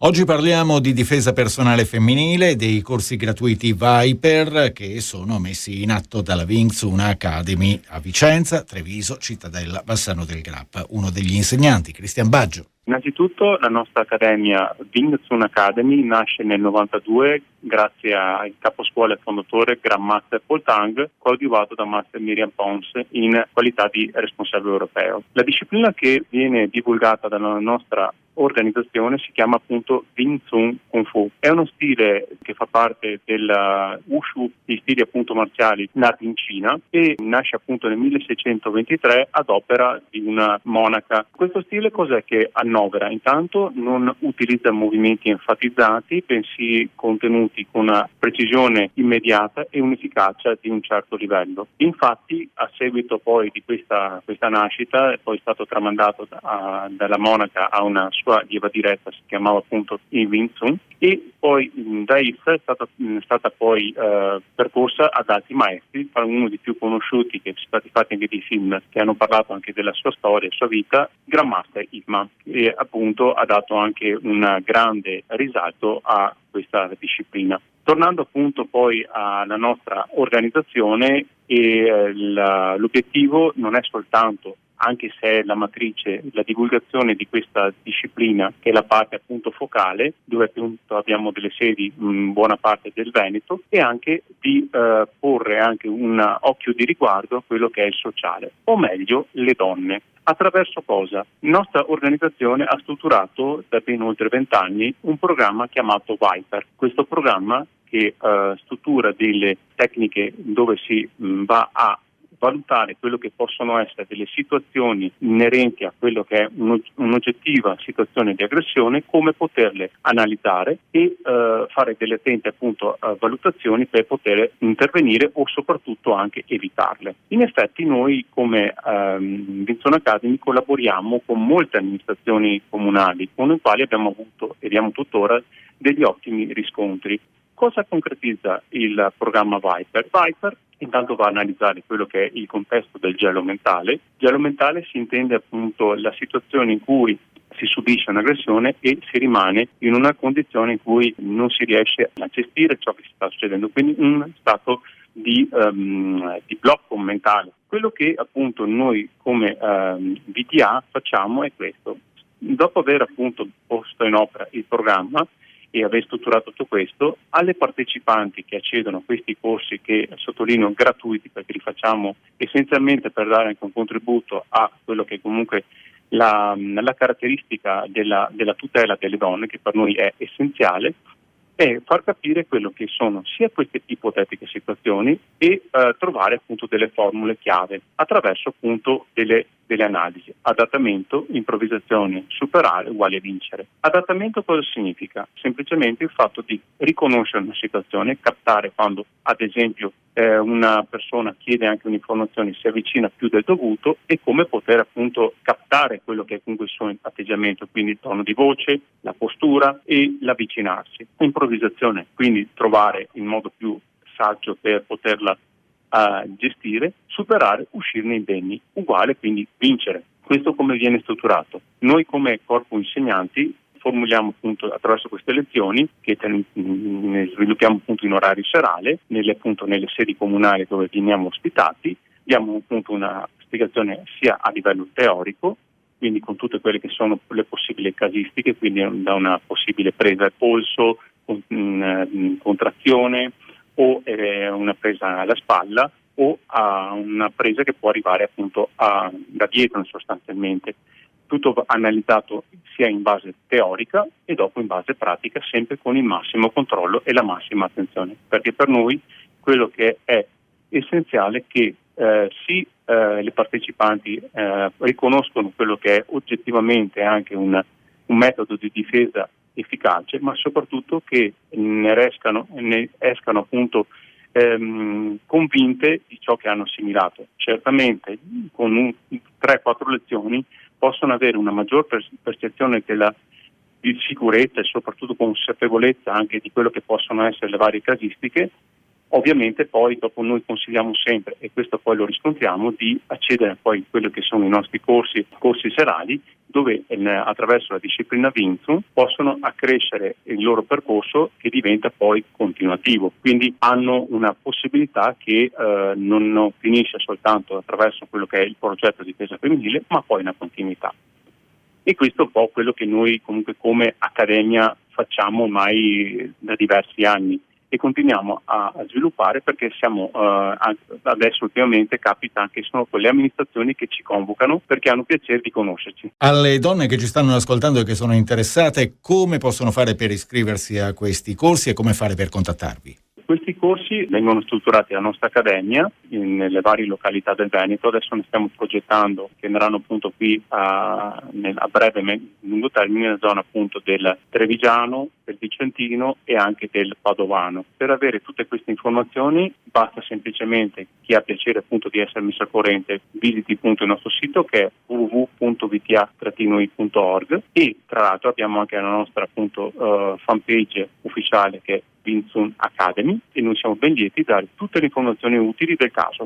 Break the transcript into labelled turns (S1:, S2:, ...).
S1: Oggi parliamo di difesa personale femminile, dei corsi gratuiti Viper che sono messi in atto dalla Wings Una Academy a Vicenza, Treviso, Cittadella, Bassano del Grappa. Uno degli insegnanti, Cristian Baggio.
S2: Innanzitutto la nostra accademia Wings Una Academy nasce nel 92 grazie al caposcuola e fondatore Grandmaster Paul Tang, coadiuvato da Master Miriam Pons in qualità di responsabile europeo. La disciplina che viene divulgata dalla nostra organizzazione si chiama appunto Wing Chun Kung Fu. È uno stile che fa parte del Wushu, di stili appunto marziali nati in Cina, e nasce appunto nel 1623 ad opera di una monaca. Questo stile cos'è che annovera? Intanto non utilizza movimenti enfatizzati, bensì contenuti con una precisione immediata e un'efficacia di un certo livello. Infatti, a seguito poi di questa nascita, è poi stato tramandato dalla monaca a una sua lieva diretta, si chiamava appunto il Wing Chun, e poi da essa è stata poi percorsa ad altri maestri, uno dei più conosciuti, che sono stati fatti anche dei film che hanno parlato anche della sua storia e sua vita, Grandmaster Ip Man, e appunto ha dato anche un grande risalto a questa disciplina. Tornando appunto poi alla nostra organizzazione, l'obiettivo non è soltanto, anche se è la matrice, la divulgazione di questa disciplina, che è la parte appunto focale, dove appunto abbiamo delle sedi in buona parte del Veneto, e anche di porre anche un occhio di riguardo a quello che è il sociale, o meglio le donne. Attraverso cosa? La nostra organizzazione ha strutturato da ben oltre 20 anni un programma chiamato Viper. Questo programma che struttura delle tecniche dove si va a valutare quello che possono essere delle situazioni inerenti a quello che è un'oggettiva situazione di aggressione, come poterle analizzare e fare delle attente appunto valutazioni per poter intervenire o soprattutto anche evitarle. In effetti noi come Wings Una Academy collaboriamo con molte amministrazioni comunali con le quali abbiamo avuto e abbiamo tuttora degli ottimi riscontri. Cosa concretizza il programma Viper? Viper intanto va a analizzare quello che è il contesto del gelo mentale. Gelo mentale si intende appunto la situazione in cui si subisce un'aggressione e si rimane in una condizione in cui non si riesce a gestire ciò che si sta succedendo, quindi un stato di blocco mentale. Quello che appunto noi come VTA facciamo è questo. Dopo aver appunto posto in opera il programma e aver strutturato tutto questo, alle partecipanti che accedono a questi corsi, che sottolineo gratuiti perché li facciamo essenzialmente per dare anche un contributo a quello che comunque la caratteristica della tutela delle donne, che per noi è essenziale, è far capire quello che sono sia queste ipotetiche situazioni e trovare appunto delle formule chiave attraverso appunto delle analisi. Adattamento, improvvisazione, superare uguale vincere. Adattamento cosa significa? Semplicemente il fatto di riconoscere una situazione, captare quando ad esempio una persona chiede anche un'informazione, si avvicina più del dovuto, e come poter appunto captare quello che è comunque il suo atteggiamento, quindi il tono di voce, la postura e l'avvicinarsi. Improvvisazione, quindi trovare il modo più saggio per poterla gestire, superare, uscirne indenni, uguale quindi vincere. Questo come viene strutturato? Noi come corpo insegnanti formuliamo appunto attraverso queste lezioni, che ne sviluppiamo appunto in orario serale, nelle sedi comunali dove veniamo ospitati, diamo appunto una spiegazione sia a livello teorico, quindi con tutte quelle che sono le possibili casistiche, quindi da una possibile presa al polso, contrazione, o una presa alla spalla, o a una presa che può arrivare appunto da dietro sostanzialmente. Tutto analizzato sia in base teorica e dopo in base pratica, sempre con il massimo controllo e la massima attenzione, perché per noi quello che è essenziale è che le partecipanti riconoscono quello che è oggettivamente anche un metodo di difesa efficace, ma soprattutto che ne escano appunto convinte di ciò che hanno assimilato. Certamente con 3-4 lezioni possono avere una maggior percezione di sicurezza e soprattutto consapevolezza anche di quello che possono essere le varie casistiche, Ovviamente poi dopo noi consigliamo sempre, e questo poi lo riscontriamo, di accedere poi a quelli che sono i nostri corsi serali, dove attraverso la disciplina Vinzum possono accrescere il loro percorso che diventa poi continuativo. Quindi hanno una possibilità che non finisce soltanto attraverso quello che è il progetto di difesa femminile, ma poi una continuità. E questo è un po' quello che noi comunque come Accademia facciamo ormai da diversi anni e continuiamo a sviluppare, perché siamo adesso ultimamente capita che sono quelle amministrazioni che ci convocano perché hanno piacere di conoscerci.
S1: Alle donne che ci stanno ascoltando e che sono interessate, come possono fare per iscriversi a questi corsi e come fare per contattarvi?
S2: Questi corsi vengono strutturati dalla nostra accademia nelle varie località del Veneto. Adesso ne stiamo progettando che andranno appunto qui a breve lungo termine nella zona appunto del Trevigiano, del Vicentino e anche del Padovano. Per avere tutte queste informazioni basta semplicemente, chi ha piacere appunto di essere messo al corrente, visiti appunto il nostro sito che è www.vta-i.org, e tra l'altro abbiamo anche la nostra appunto fanpage ufficiale che è Vinzum Academy, e noi siamo ben lieti di dare tutte le informazioni utili del caso.